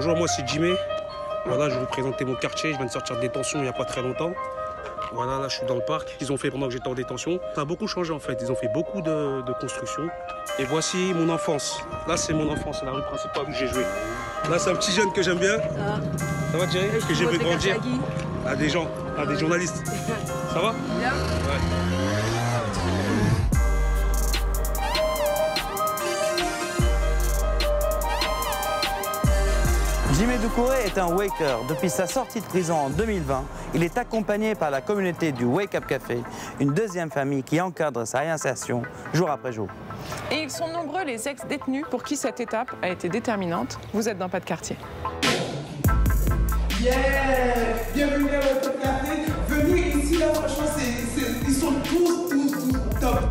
Bonjour, moi c'est Jimmy. Voilà, je vais vous présenter mon quartier. Je viens de sortir de détention il n'y a pas très longtemps. Voilà, là je suis dans le parc. Ils ont fait pendant que j'étais en détention. Ça a beaucoup changé en fait. Ils ont fait beaucoup de constructions. Et voici mon enfance. Là c'est mon enfance, c'est la rue principale où j'ai joué. Là c'est un petit jeune que j'aime bien. Ça va Thierry? Que j'ai vu grandir. À des gens, à des journalistes. Ça va? Bien. Ouais. Jimmy Doucouré est un waker. Depuis sa sortie de prison en 2020, il est accompagné par la communauté du Wake Up Café, une deuxième famille qui encadre sa réinsertion jour après jour. Et ils sont nombreux les ex-détenus pour qui cette étape a été déterminante. Vous êtes dans Pas de quartier. Yeah! Bienvenue à votre quartier. Venez ici, là, franchement, ils sont tous top.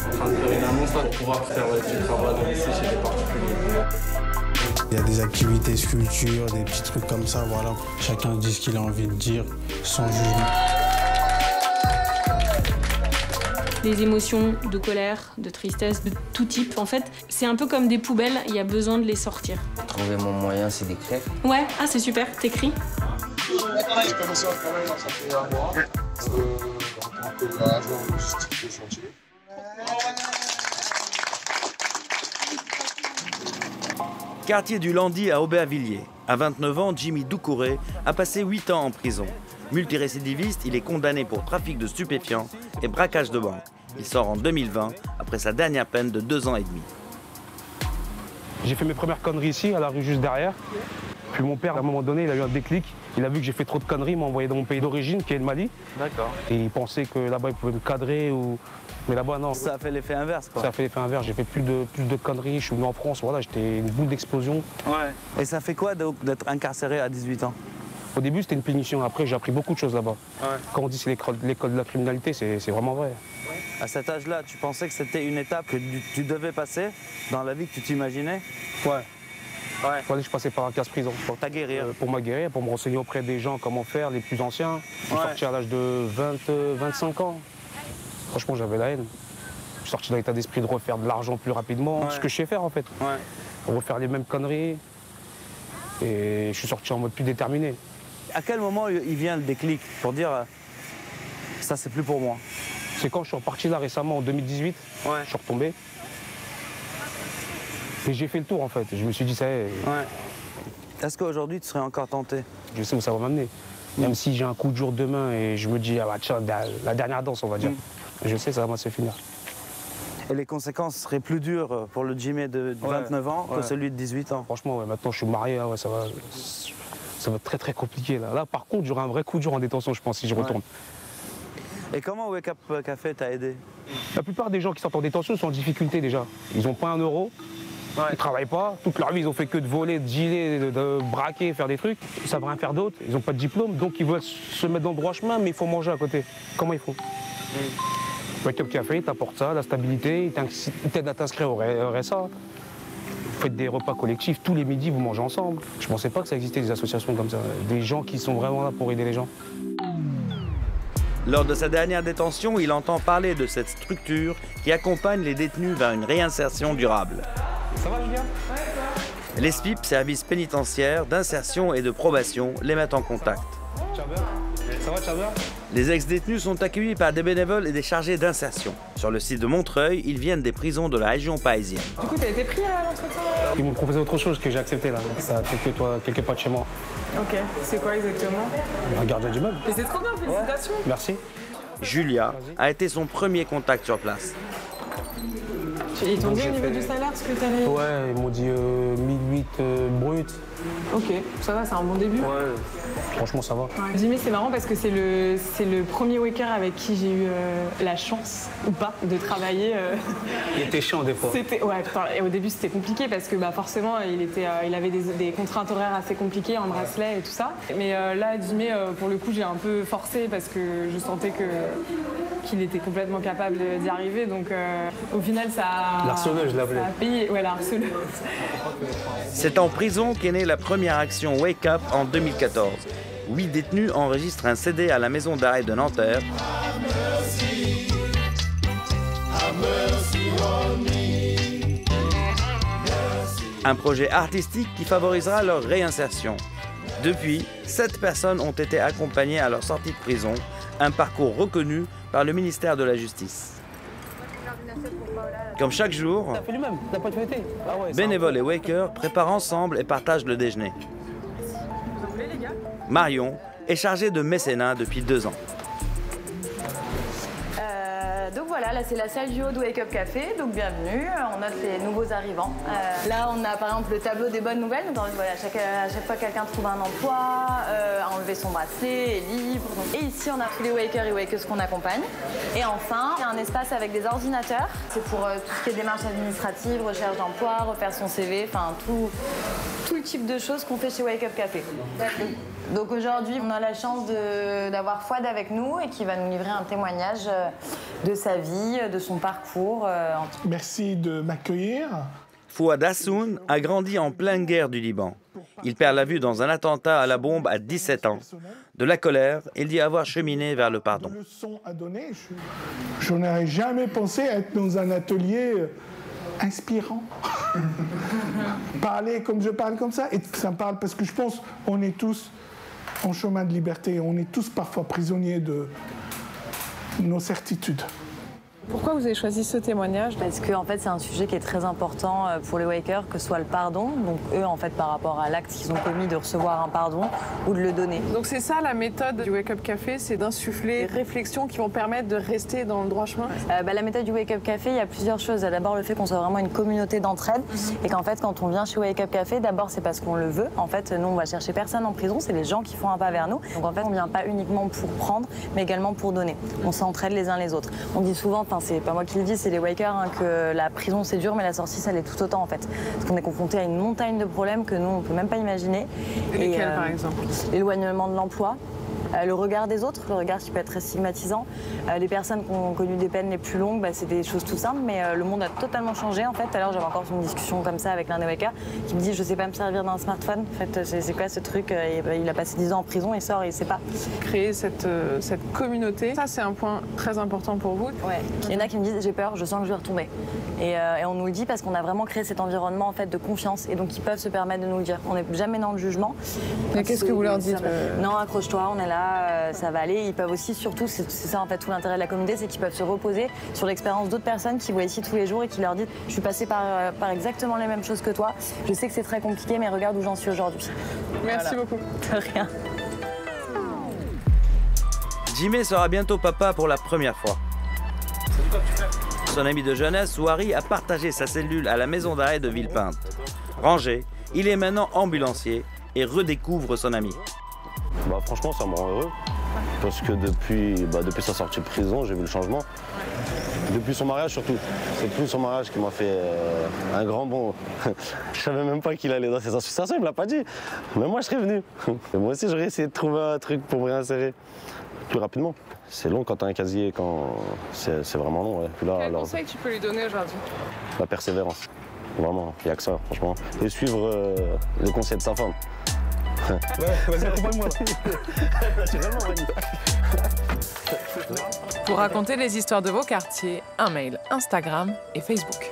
En train de faire une annonce là pour pouvoir faire du travail ici chez les particuliers. Il y a des activités sculptures, des petits trucs comme ça, voilà. Chacun dit ce qu'il a envie de dire, sans jugement. Des émotions de colère, de tristesse, de tout type. En fait, c'est un peu comme des poubelles, il y a besoin de les sortir. Trouver mon moyen, c'est d'écrire. Ouais, ah c'est super, t'écris. J'ai commencé à travailler dans ça fait un mois. En tant que agent logistique de chantier. Quartier du Landy à Aubervilliers. À 29 ans, Jimmy Doucouré a passé 8 ans en prison. Multirécidiviste, il est condamné pour trafic de stupéfiants et braquage de banque. Il sort en 2020 après sa dernière peine de 2 ans et demi. J'ai fait mes premières conneries ici, à la rue juste derrière. Puis mon père, à un moment donné, il a eu un déclic. Il a vu que j'ai fait trop de conneries, il m'a envoyé dans mon pays d'origine, qui est le Mali. D'accord. Et il pensait que là-bas, il pouvait me cadrer ou... Mais là-bas, non. Ça a fait l'effet inverse, quoi. Ça a fait l'effet inverse. J'ai fait plus de conneries. Je suis venu en France, voilà, j'étais une boule d'explosion. Ouais. Et ça fait quoi d'être incarcéré à 18 ans? Au début, c'était une punition. Après, j'ai appris beaucoup de choses là-bas. Ouais. Quand on dit que c'est l'école de la criminalité, c'est vraiment vrai. À cet âge-là, tu pensais que c'était une étape que tu devais passer dans la vie que tu t'imaginais? Ouais. Il fallait que je passais par un casse-prison. Pour t'aguerrir. Pour m'aguerrir, pour me renseigner auprès des gens comment faire, les plus anciens. Je suis sorti à l'âge de 25 ans. Franchement, j'avais la haine. Je suis sorti dans l'état d'esprit de refaire de l'argent plus rapidement, ce que je sais faire en fait. Refaire les mêmes conneries. Et je suis sorti en mode plus déterminé. À quel moment il vient le déclic pour dire ça c'est plus pour moi? C'est quand je suis reparti là récemment en 2018, je suis retombé. Et j'ai fait le tour en fait, je me suis dit ça y est. Est-ce qu'aujourd'hui tu serais encore tenté? Je sais où ça va m'amener. Même si j'ai un coup de jour demain et je me dis, ah bah tiens, la dernière danse on va dire. Je sais, ça va se finir. Et les conséquences seraient plus dures pour le Jimmy de 29 ans que celui de 18 ans? Franchement, maintenant je suis marié, là, ça va être très très compliqué. Là, par contre, j'aurai un vrai coup dur en détention, je pense, si je retourne. Et comment Wake Up Café t'a aidé? La plupart des gens qui sortent en détention sont en difficulté déjà. Ils n'ont pas un euro, ils ne travaillent pas. Toute leur vie, ils ont fait que de voler, de dealer, de braquer, faire des trucs. Ils ne savent rien faire d'autre, ils n'ont pas de diplôme, donc ils veulent se mettre dans le droit chemin, mais il faut manger à côté. Comment ils font? Wake Up Café, il t'apporte ça, la stabilité, il t'aide à t'inscrire au RSA. Vous faites des repas collectifs, tous les midis, vous mangez ensemble. Je ne pensais pas que ça existait des associations comme ça, des gens qui sont vraiment là pour aider les gens. Lors de sa dernière détention, il entend parler de cette structure qui accompagne les détenus vers une réinsertion durable. Ça va, Julien? Les SPIP, services pénitentiaires d'insertion et de probation, les mettent en contact. Ça va, tu vas bien? Les ex-détenus sont accueillis par des bénévoles et des chargés d'insertion. Sur le site de Montreuil, ils viennent des prisons de la région parisienne. Du coup, t'as été pris à l'entretien? Ils m'ont proposé autre chose que j'ai accepté là. Ça a quelques pas de chez moi. Ok, c'est quoi exactement? Un gardien d'immeuble. Mais c'est trop bien, félicitations! Merci. Julia a été son premier contact sur place. Ils t'ont dit au niveau du salaire ce que t'allais... Ouais, ils m'ont dit 1008 brut. Ok, ça va, c'est un bon début. Ouais, franchement ça va. Jimmy, c'est marrant parce que c'est le premier waker avec qui j'ai eu la chance, ou pas, de travailler. Il était chiant des fois. Ouais, putain, et au début c'était compliqué parce que forcément il avait des contraintes horaires assez compliquées, en bracelet et tout ça. Mais là, Jimmy, pour le coup, j'ai un peu forcé parce que je sentais qu'il était complètement capable d'y arriver. Donc au final, ça a... L'harceleuse, je l'appelais. Ça a payé, ouais, la harceleuse. C'est en prison qu'est née la première action Wake Up en 2014. 8 détenus enregistrent un CD à la maison d'arrêt de Nanterre. Un projet artistique qui favorisera leur réinsertion. Depuis, 7 personnes ont été accompagnées à leur sortie de prison, un parcours reconnu par le ministère de la Justice. Comme chaque jour, bénévoles et wakers préparent ensemble et partagent le déjeuner. Marion est chargée de mécénat depuis 2 ans. Donc voilà, là c'est la salle du haut de Wake Up Café, donc bienvenue, on note les nouveaux arrivants. Là on a par exemple le tableau des bonnes nouvelles, donc voilà, à chaque fois quelqu'un trouve un emploi, a enlevé son bracelet, est libre. Et ici on a tous les wakers et wakeuses qu'on accompagne. Et enfin, il y a un espace avec des ordinateurs, c'est pour tout ce qui est démarches administratives, recherche d'emploi, refaire son CV, enfin tout le type de choses qu'on fait chez Wake Up Café. Donc aujourd'hui, on a la chance d'avoir Fouad avec nous et qui va nous livrer un témoignage de sa vie, de son parcours. Merci de m'accueillir. Fouad Hassoun a grandi en pleine guerre du Liban. Il perd la vue dans un attentat à la bombe à 17 ans. De la colère, il dit avoir cheminé vers le pardon. Je n'aurais jamais pensé être dans un atelier inspirant. Parler comme je parle comme ça, et ça me parle parce que je pense qu'on est tous en chemin de liberté, on est tous parfois prisonniers de nos certitudes. Pourquoi vous avez choisi ce témoignage? Parce que en fait, c'est un sujet qui est très important pour les wakers, que ce soit le pardon, donc eux en fait par rapport à l'acte qu'ils ont commis de recevoir un pardon ou de le donner. Donc c'est ça la méthode du Wake Up Café, c'est d'insuffler des réflexions qui vont permettre de rester dans le droit chemin. La méthode du Wake Up Café, il y a plusieurs choses. D'abord le fait qu'on soit vraiment une communauté d'entraide et qu'en fait quand on vient chez Wake Up Café, d'abord c'est parce qu'on le veut. En fait, nous on va chercher personne en prison, c'est les gens qui font un pas vers nous. Donc en fait on vient pas uniquement pour prendre, mais également pour donner. On s'entraide les uns les autres. On dit souvent, c'est pas moi qui le dis, c'est les wakers, que la prison c'est dur, mais la sortie ça l'est tout autant en fait. Parce qu'on est confronté à une montagne de problèmes que nous on peut même pas imaginer. Et lesquels par exemple? L'éloignement de l'emploi. Le regard des autres, le regard qui peut être très stigmatisant. Les personnes qui ont connu des peines les plus longues, c'est des choses tout simples, mais le monde a totalement changé en fait. Tout à l'heure, j'avais encore une discussion comme ça avec l'un des wakers qui me dit je sais pas me servir d'un smartphone. En fait, c'est quoi ce truc? Il a passé 10 ans en prison, il sort et il sait pas. Créer cette communauté, ça c'est un point très important pour vous. Ouais. Il y en a qui me disent j'ai peur, je sens que je vais retomber. Et on nous le dit parce qu'on a vraiment créé cet environnement en fait de confiance et donc ils peuvent se permettre de nous le dire. On n'est jamais dans le jugement. Mais qu'est-ce que vous leur dites? Non, accroche-toi, on est là. Ça va aller. Ils peuvent aussi, surtout, c'est ça en fait tout l'intérêt de la communauté, c'est qu'ils peuvent se reposer sur l'expérience d'autres personnes qui voient ici tous les jours et qui leur disent je suis passée par exactement les mêmes choses que toi. Je sais que c'est très compliqué, mais regarde où j'en suis aujourd'hui. Merci beaucoup. De rien. Jimmy sera bientôt papa pour la première fois. Son ami de jeunesse, Ouari, a partagé sa cellule à la maison d'arrêt de Villepinte. Rangé, il est maintenant ambulancier et redécouvre son ami. Franchement, ça me rend heureux. Parce que depuis sa sortie de prison, j'ai vu le changement. Depuis son mariage surtout. C'est plus son mariage qui m'a fait un grand bond. Je savais même pas qu'il allait dans ses associations, il me l'a pas dit. Mais moi, je serais venu. Et moi aussi, j'aurais essayé de trouver un truc pour me réinsérer plus rapidement. C'est long quand tu as un casier, quand c'est vraiment long. Ouais. Puis là, quel conseil tu peux lui donner aujourd'hui? La persévérance. Vraiment, il n'y a que ça, franchement. Et suivre le conseil de sa femme. Ouais, vas-y, accompagne-moi là. Pour raconter les histoires de vos quartiers, un mail, Instagram et Facebook.